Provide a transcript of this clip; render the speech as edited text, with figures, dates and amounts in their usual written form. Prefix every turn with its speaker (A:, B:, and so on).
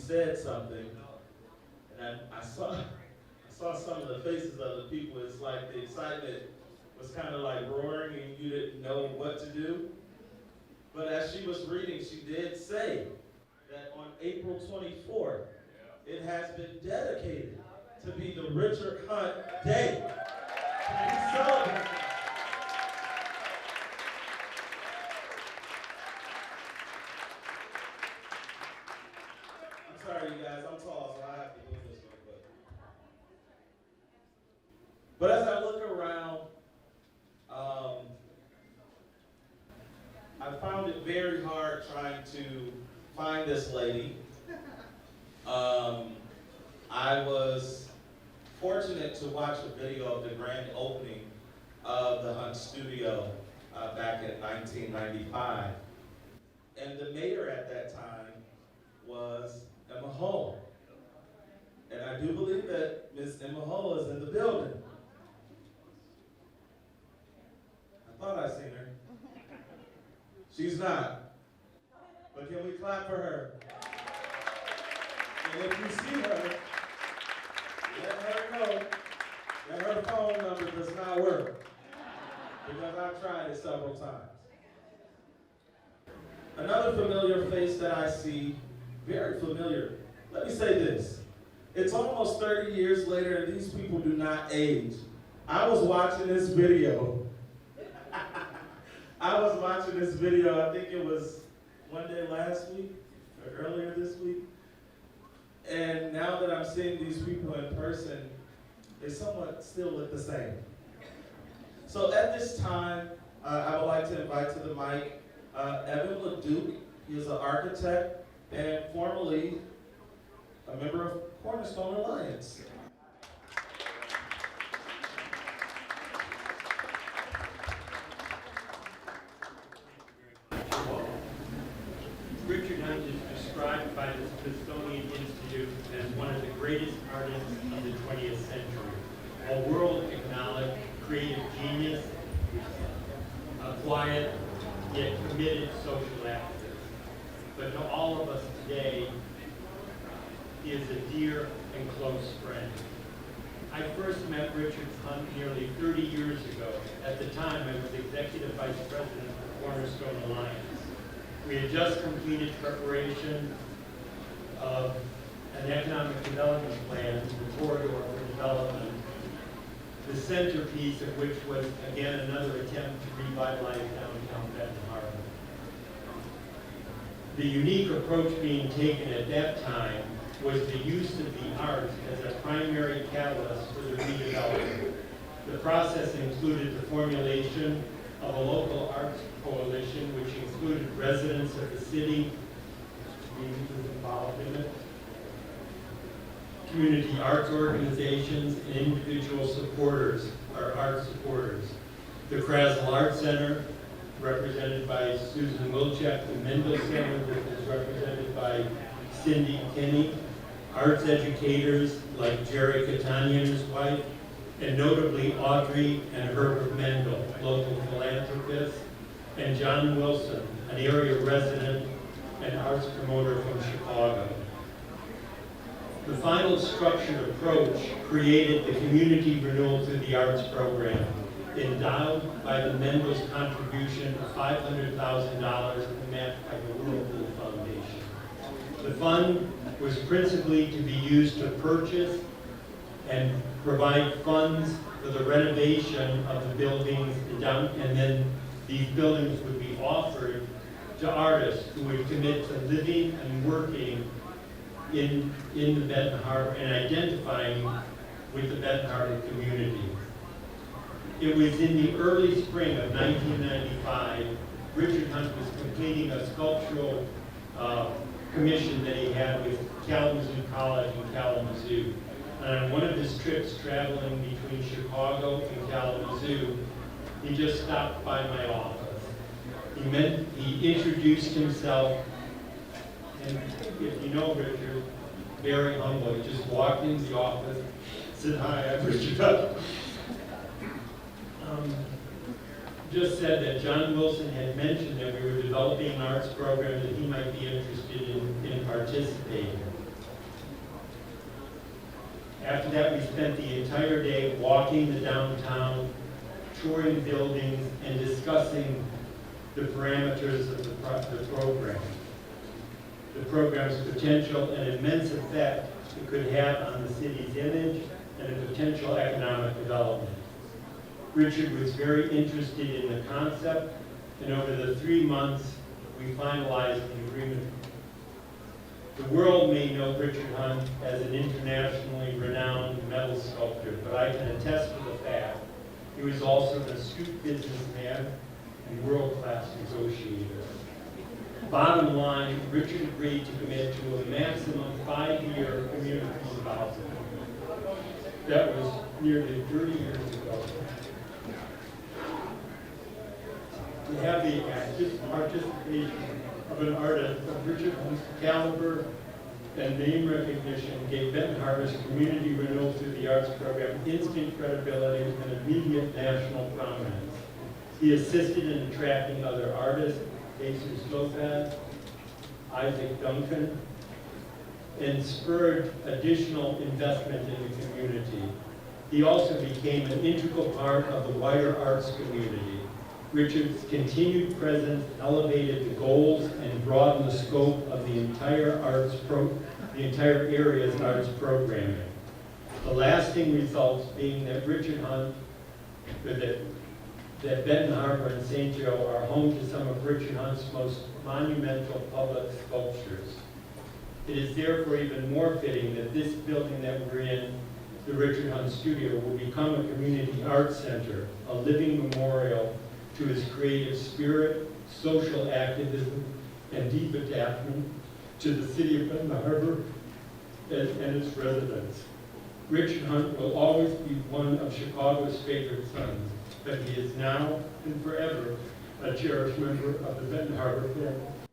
A: said something, and I saw some of the faces of the people. It's like the excitement was kind of like roaring and you didn't know what to do. But as she was reading, she did say that on April 24th, it has been dedicated to be the Richard Hunt Day. Can we celebrate? I'm sorry, you guys, I'm tall, so I have to move this real quick. But as I look around, I found it very hard trying to find this lady. I was fortunate to watch a video of the grand opening of the Hunt Studio back in 1995. And the mayor at that time was Emma Hull. And I do believe that Miss Emma Hull is in the building. I thought I seen her. She's not. But can we clap for her? And if you see her, let her know that her phone number does not work. Because I've tried it several times. Another familiar face that I see, very familiar. Let me say this. It's almost 30 years later and these people do not age. I was watching this video. I think it was one day last week or earlier this week. And now that I'm seeing these people in person, they somewhat still look the same. So at this time, I would like to invite to the mic Evan LeDuc. He is an architect and formerly a member of Cornerstone Alliance.
B: Richard Hunt is described by the Smithsonian Institute as one of the greatest artists of the 20th century. A world-acknowledged creative genius, a quiet yet committed social activist. But to all of us today, he is a dear and close friend. I first met Richard Hunt nearly 30 years ago. At the time, I was Executive Vice President for Cornerstone Alliance. We had just completed preparation of an economic development plan, the corridor for development, the centerpiece of which was, again, another attempt to revitalize downtown Benton Harbor. The unique approach being taken at that time was the use of the arts as a primary catalyst for the redevelopment. The process included the formulation of a local arts coalition, which included residents of the city, was involved in it, community arts organizations, and individual supporters, or art supporters. The Krasl Arts Center, represented by Susan Wilczek, the Mendel Center, which is represented by Cindy Kinney, arts educators like Jerry Catania and his wife, and notably Audrey and Herbert Mendel, local philanthropists, and John Wilson, an area resident and arts promoter from Chicago. The final structured approach created the Community Renewal Through the Arts program, endowed by the Mendel's contribution of $500,000 and matched by the Whirlpool Foundation. The fund was principally to be used to purchase and provide funds for the renovation of the buildings, and then these buildings would be offered to artists who would commit to living and working in the Benton Harbor and identifying with the Benton Harbor community. It was in the early spring of 1995, Richard Hunt was completing a sculptural commission that he had with Kalamazoo College in Kalamazoo. And on one of his trips traveling between Chicago and Kalamazoo, he just stopped by my office. He introduced himself, and if you know Richard, very humble. He just walked into the office, said, "Hi, I'm Richard Hunt." Just said that John Wilson had mentioned that we were developing an arts program that he might be interested in participating. After that, we spent the entire day walking the downtown, touring buildings, and discussing the parameters of the program. The program's potential and immense effect it could have on the city's image and a potential economic development. Richard was very interested in the concept, and over the 3 months, we finalized the agreement. The world may know Richard Hunt as an internationally renowned metal sculptor, but I can attest to the fact he was also an astute businessman and world-class negotiator. Bottom line, Richard agreed to commit to a maximum 5-year community involvement. That was nearly 30 years ago. To have the active participation of an artist of Richard Hunt's caliber and name recognition gave Benton Harbor's community renewal through the arts program instant credibility and immediate national prominence. He assisted in attracting other artists, Jesus Lopez, Isaac Duncan, and spurred additional investment in the community. He also became an integral part of the wider arts community. Richard's continued presence elevated the goals and broadened the scope of the entire area's arts programming. The lasting results being that Richard Hunt, that Benton Harbor and St. Joe are home to some of Richard Hunt's most monumental public sculptures. It is therefore even more fitting that this building that we're in, the Richard Hunt Studio, will become a community arts center, a living memorial to his creative spirit, social activism, and deep attachment to the city of Benton Harbor and its residents. Richard Hunt will always be one of Chicago's favorite sons, but he is now and forever a cherished member of the Benton Harbor family.